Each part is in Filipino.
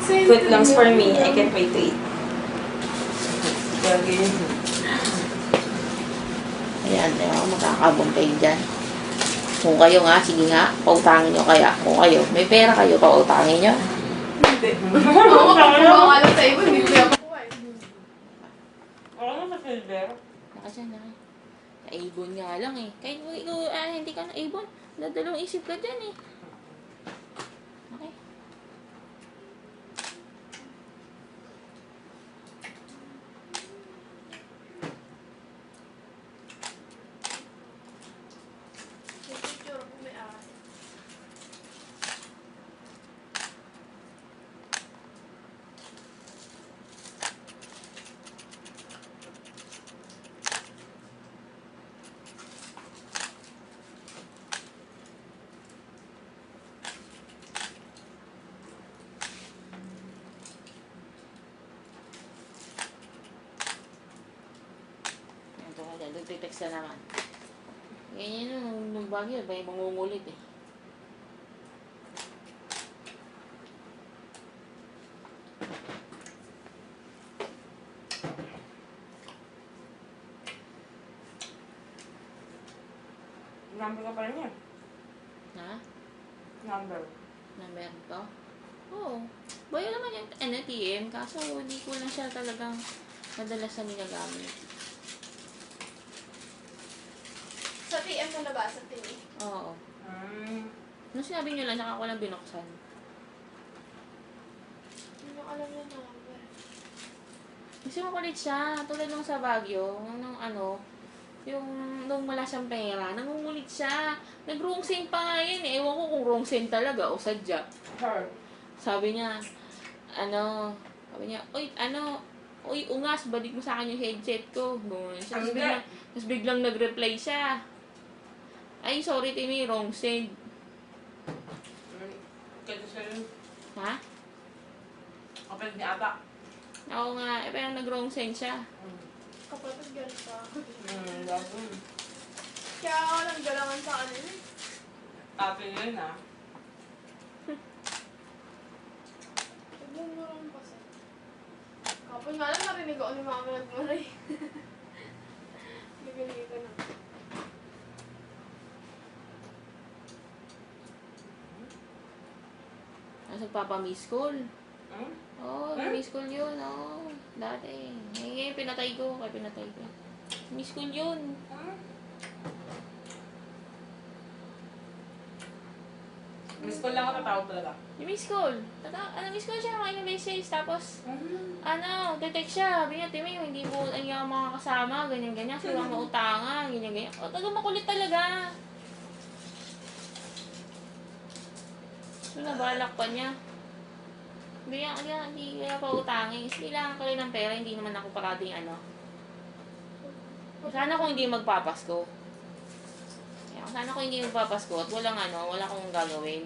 Fruit lungs for me. I can't wait to eat. Ayan, magkakabong kayo dyan. Kung kayo nga, sige nga, pautangin nyo kaya. Kung kayo, may pera kayo, pautangin nyo. Hindi. Oo, kung alam sa iba, hindi ko yan makuha eh. Ako na sa silver. Nakasyan na. Naibon nga lang eh. Kahit mo ikaw, hindi ka naibon. Dadalawang isip ka dyan eh. Okay. Yung picture ko may ahas. Ito ka dyan, nagtitext na naman. Ganyan yun, nung bagyo, may mangungulit eh. Number ka pa rin yan. Ha? Number. Number to? Oo. Bayo naman yung TM, kaso hindi ko lang siya talagang madalas na ginagamit. Sa TM mo na ba? Sa TV? Oo. Nung sinabi nyo lang, saka ko lang binuksan. Hindi mo alam yung number. Kasi makulit siya, tulad nung sa Baguio, yung nung wala siyang pera, nangungulit siya. Nag-wrong send pa nga yan eh. Ewan ko kung wrong send talaga o sadya. Her. Sabi niya, uy, ungas, balik mo sa akin yung headset ko. Tapos biglang nag-reply siya. Ay, sorry Timmy, wrong send. Kaya sa'yo. Ha? Kapag ni Ata. Oo nga, pero nag-wrong send siya. Kapatid ganun pa. Labo. Kaya ako nanggalangan sa kanila eh. Ate yun ah. Huwag mo lang kasi. Kapag nga lang narinig ako ni mama nagmaray. Nagalitan ka na. Nagpapa-miss call. Hmm? Oo, miss call yun, oo. Dati. Ngayon, pinatay ko. Miss call yun. Miss call lang ako tatawag talaga. Yung miss call. Miss call siya, mga ilang beses. Tapos, detect siya. Sabi niya, Timmy, hindi ako mga kasama, ganyan-ganyan. Sila mautangan, ganyan-ganyan. O, taga makulit talaga. So, nabalak pa niya. Hindi kaya pa utangin. Kasi kailangan ko rin ng pera, hindi naman ako parading Sana kung hindi magpapasko. Sana kung hindi magpapasko at wala akong gagawin.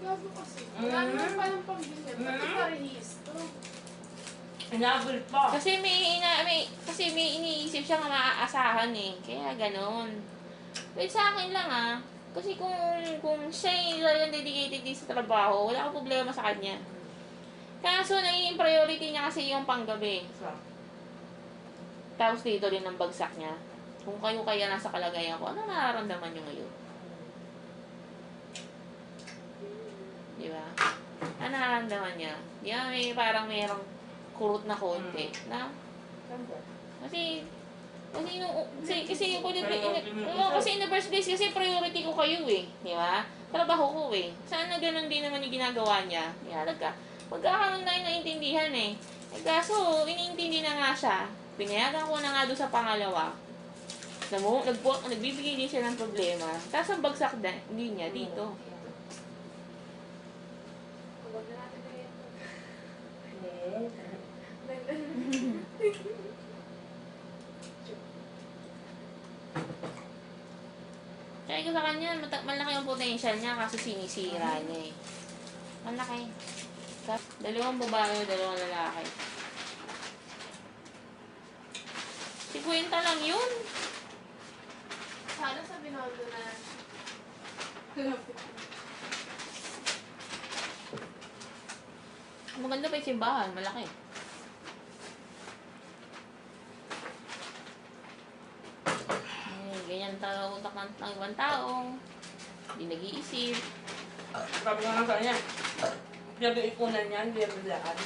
Gago kasi. Wala naman palang pambili. Ba't iparehistro? Inabol pa. Kasi may iniisip siya nga maaasahan eh. Kaya ganon. Wait, sa akin lang Kasi kung siya yung dedicated din sa trabaho, wala akong problema sa kanya. Kaso naging priority niya kasi yung panggabi. Tapos dito rin ang bagsak niya. Kung kayo kaya nasa kalagayan ko, ano nararamdaman niyo ngayon? Di ba? Ano nararamdaman niya? Di ba parang mayroong kurot na konti. Na? Kasi in the first place, kasi priority ko kayo eh. Di ba? Trabaho ko eh. Sana ganun din naman yung ginagawa niya. Ihalag ka. Magkakaroon na yung naintindihan eh. Kaso, iniintindi na nga siya. Pinayagan ko na nga doon sa pangalawa. Nagbibigay din siya ng problema. Tapos ang bagsak din niya dito. Huwag na natin na yan. Kaya ko sa kanya, malaki ang potential niya kasi sinisira niya eh. Malaki. Dalawang babae, dalawang lalaki. 50 lang yun. Sana sa Binondo na Maganda pa yung simbahan, malaki. Ganyan tao utak ng ibang tao. Hindi nag-iisip. Sabi ko nga sa kanya, hindi ikunan niya, hindi bilaan.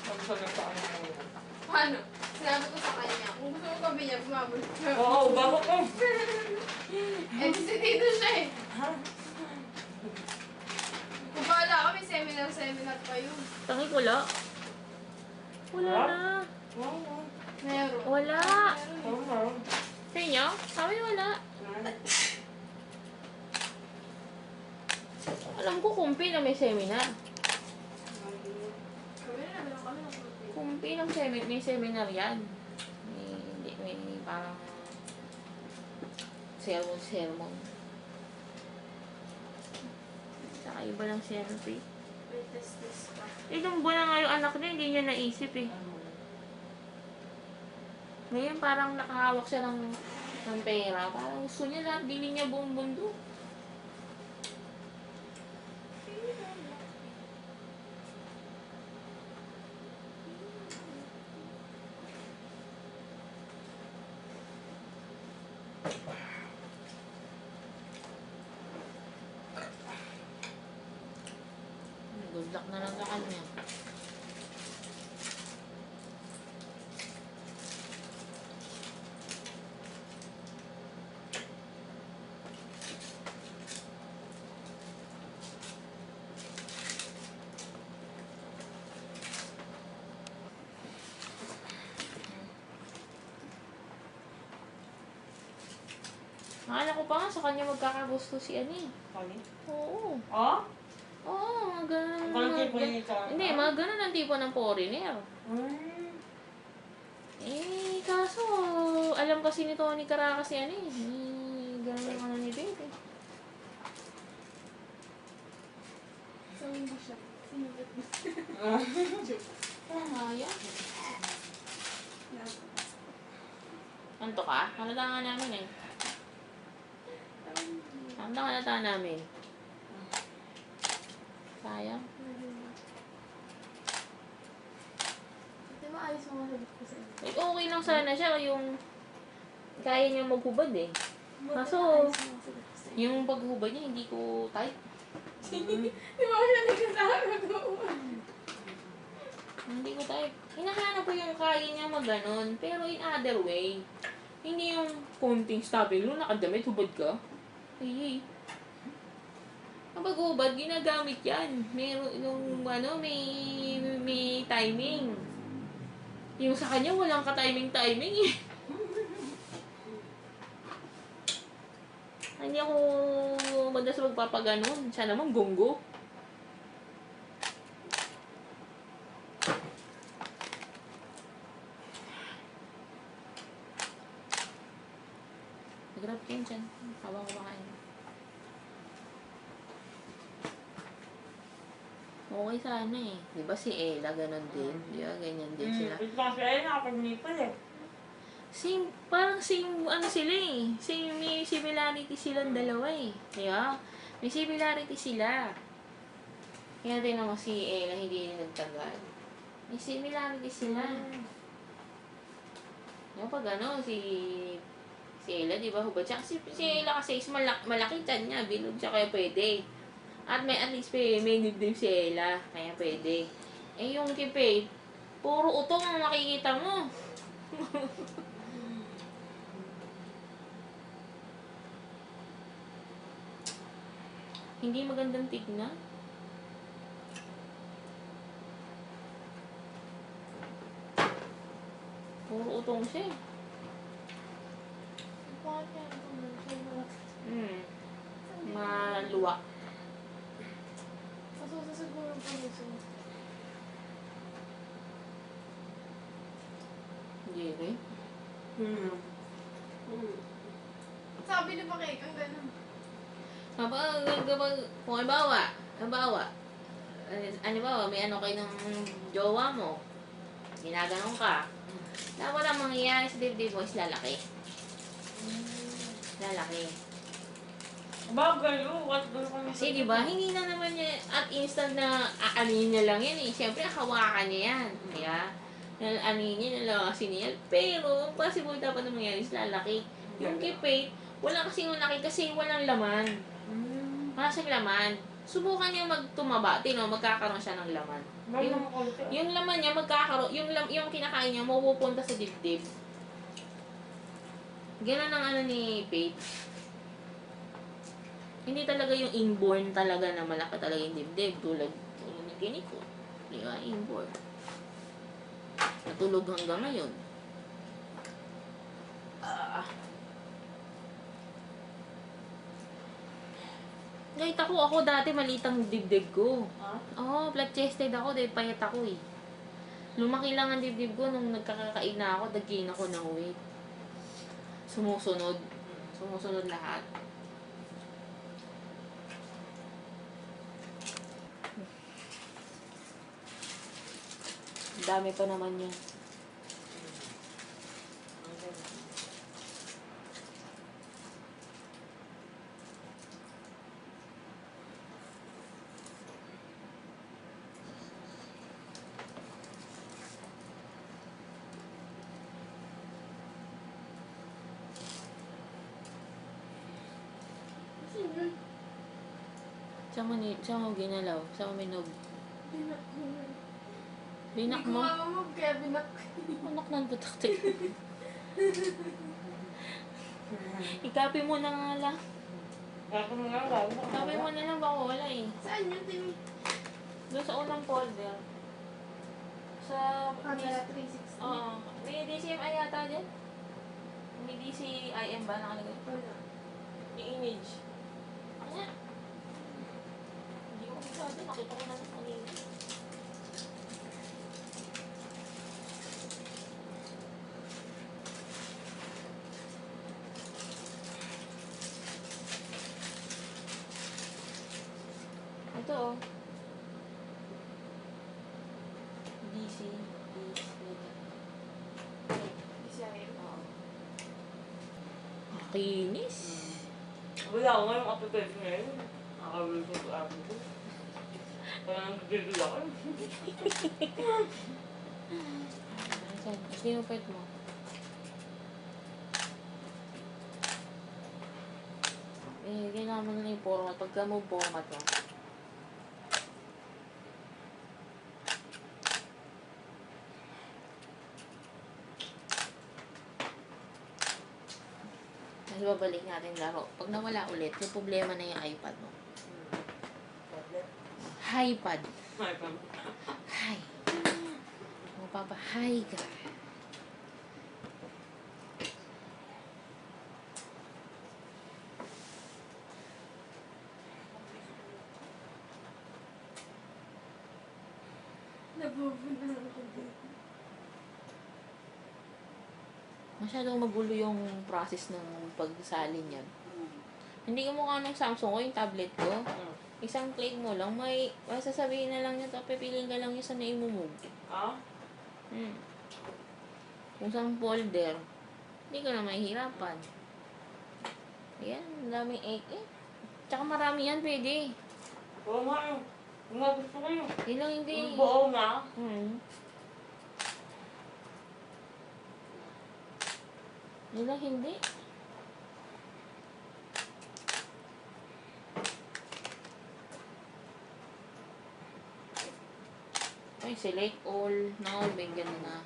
Sabi ko sa kanya kanina. Paano? Sinabi ko sa kanya, kung gusto mo kami niya, bumabalik ka. Oo, bago ko. Eh, kasi dito siya eh. Kung bahala ka, may seminar pa yun. Tangi wala. Wala Wala? na. Oo. Meron. Wala. Meron. Oo. Sa inyo? Sabi wala. Alam ko kumpi na may seminar. Kami na naman kami ng group. Kumpi ng may seminar yan. May parang sermon. Saka iba lang siya, no, Faith? May test pa. Ilang buwan na nga yung anak niya, hindi niya naisip eh. Ngayon parang nakahawak siya ng pera. Parang gusto niya lahat, bili niya buong mundo. Good luck na lang sa kanya. Akala ko pa nga sa kanya magkakagusto si Ani. Kali? Oo. Oh? Oo, mga ganun. Parang tipo niya ito. Hindi, mga ganun ang tipo ng foreigner. Hmm. Eh, kaso, alam kasi ni Tony Caraca si Ani. Ganun ang ano ni Baby. So, hindi siya. Sinulit mo. Kaya. Anto ka? Halata nga namin eh. Halata namin. Sayang. Di ba ayos mo masagot ko sa inyo? Eh, okay lang sana siya yung kaya niya maghubad eh. Kaso, Ayos mo masagot ko sa inyo. yung paghubad niya hindi ko type. Di ba siya nagsasabi doon? Hindi ko type. Hinahanap ko yung kaya niya maganon. Pero in other way, hindi yung konting stopping. Nung nakadamit, hubad ka. Ay. Kapag hubad, ginagamit yan. Meron, yung ano, may timing. Yung sa kanya, walang ka-timing-timing eh. Hindi ako madalas magpapaganon. Siya naman, gonggo. Nag-grab kayo dyan. Habang kumakain. Okay sana eh. Di ba si Ella ganon din? Di ba ganyan din sila? Ito kasi ay nakapag-nipal eh. Parang ano sila eh. May similarity silang dalawa eh. Di ba? May similarity sila. Kaya din naman si Ella hindi rin nagtagal. May similarity sila. Yung pag ano, si Ella, di ba, hubad siya? Kasi si Ella kasi is malaki tiyan niya, bilog siya, kaya pwede. At at least may dibdib si Ella, kaya pwede. Eh yung kay Faith, puro utong ang makikita mo. Hindi magandang tignan. Puro utong siya eh. Bakit kaya ito Hmm. Maluwa. Masusa siguro pa gusto mo. Hindi rin. Sabi ni Bakit, ang ganun. Kung halimbawa, may ano kayo ng jowa mo, ginaganon ka, na walang mangyayari sa dibdib mo is lalaki. Lalaki. Bagay yun. What doon kami? Kasi di ba, hindi na naman niya at instant na aanin niya lang yan eh. Siyempre, hawakan niya yan. Di ba? Aanin niya, nalakasin niya yan. Pero, possible dapat na mangyari is lalaki. Yung kay Faith, wala kasing laki kasi walang laman. Wala siyang laman. Subukan niya magtumaba, magkakaroon siya ng laman. Yung laman niya magkakaroon, yung kinakain niya mapupunta sa dibdib. Ganun ang ano ni Faith. Hindi talaga yung inborn talaga na malaki talaga yung dibdib. Tulad ni Kiniko. Di ba? Inborn. Natulog hanggang ngayon. Kahit ako dati malitang dibdib ko. Oo, flat-chested ako, dahil payat ako eh. Lumaki lang ang dibdib ko nung nagkakakain na ako, nag-gain ako ng weight. Sumusunod. Sumusunod lahat. Dami pa naman yun. Saan mo ginalaw? Saan mo minog? Binak mo. Binak Hindi ko mo? mamamag kaya binak. Anak ng butak. Ikapi mo na nga lang. Ikapi mo na lang, baka wala eh. Saan yun, Timmy? Doon sa unang folder. Sa... Camera 360. Oo. May DCMI yata dyan? May DCIM ba nakalagay? Wala. Yung image. Ano yan? Hindi ko masyado. Nakita ko na sa kanina. Ito oh. DC. Oo. Kinis. Wala ako ngayong application ngayon. Nakawil ko sa amin ko. Kaya nagigil ako. Sino pet mo? Kailangan mo na yung format. Pagka mo format mo. Tapos babalik natin laro. Pag nawala ulit, yung problema na yung iPad mo. iPad. Hi. Mapapahay ka. Nabubunan ako dito. Masyadong magulo yung process ng pagsalin yan. Hindi ka mukha ng Samsung ko, yung tablet ko. Isang click mo lang, may sasabihin na lang niya to, pipiliin ka lang yung saan na i-move. Kung saan folder, hindi ka na mahihirapan. Ayan, ang daming egg eh. Tsaka marami yan, pwede. Oo nga yun. Yung nga gusto ko yun. Yun lang hindi. Yung buo na. Yun lang hindi. Ay, select all. No, bigyan na.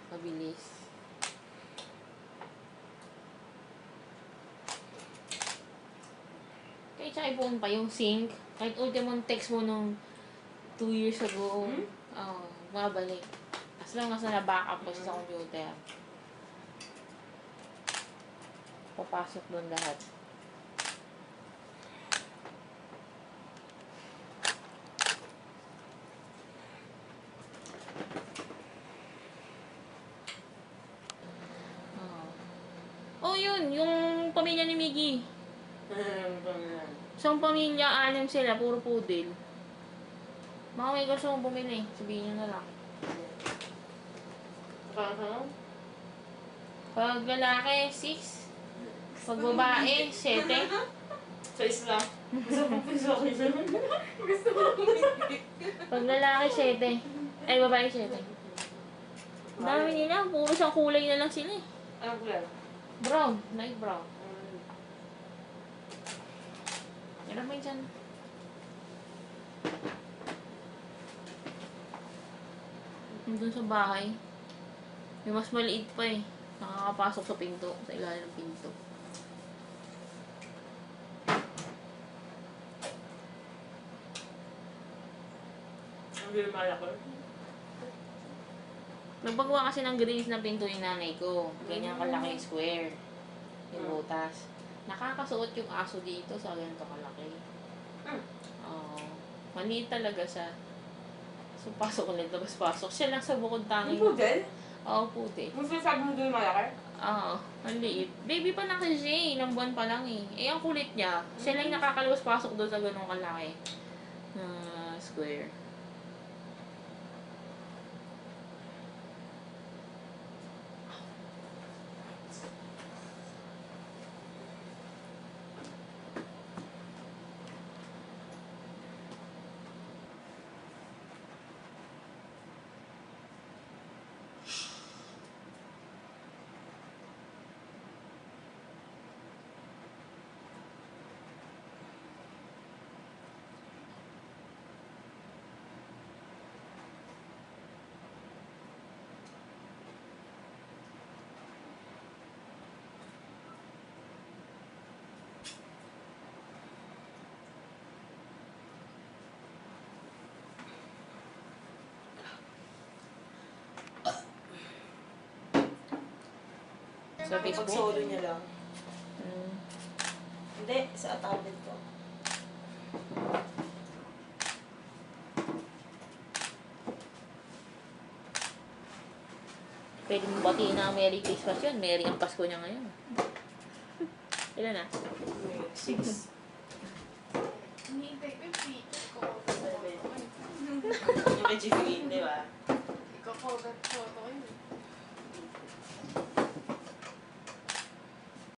Mabilis. Kaya tsaka ibuon pa yung sync. Kahit ultimong text mo nung 2 years ago. Mabalik. As long as na-backup mo sa computer. Papasok doon lahat. Oh, yun. Yung pamilya ni Miggy. Isang pamilya, 6 sila. Puro poodle. Mga may gusto mong bumili. Sabihin nyo na lang. Pag lalaki, 6. Pag babae, 7. Sa isla. Gusto ko piso ko yun. Gusto ko Pag lalaki, 7. Ay, babae, 7. Dami nila. Puro siyang kulay na lang sila eh. Anong kulay? Brown. Light brown. Meron ba yun dyan? Doon sa bahay. May mas maliit pa eh. Nakakapasok sa pinto. Sa ilalim ng pinto. Ang hindi malaki. Nagpagawa kasi ng grills na pinto yung nanay ko. Ganyan kalaki square. Yung butas. Nakakasuot yung aso dito sa ganito kalaki. Oo. Maliit talaga siya. So, pasok ulit. Tapos pasok. Siya lang sa bukod tanging. Yung poodle? Oo, puti. Yung sinasabi mo doon malaki? Oo. Ang liit. Baby pa lang kasi siya eh. Ilang buwan pa lang eh. Eh, ang kulit niya. Siya lang yung nakakalabas pasok doon sa ganung kalaki. Square. Sa Facebook? Pag-solo niya lang. Mm. Hindi, sa tablet ko. Pwede mo batiin na Merry Christmas yun. Merry ang Pasko niya ngayon. Ilan na? 6. Hinihintay ko yung feature ko. Yung kay Chief di ba? Ikaw-cover ko.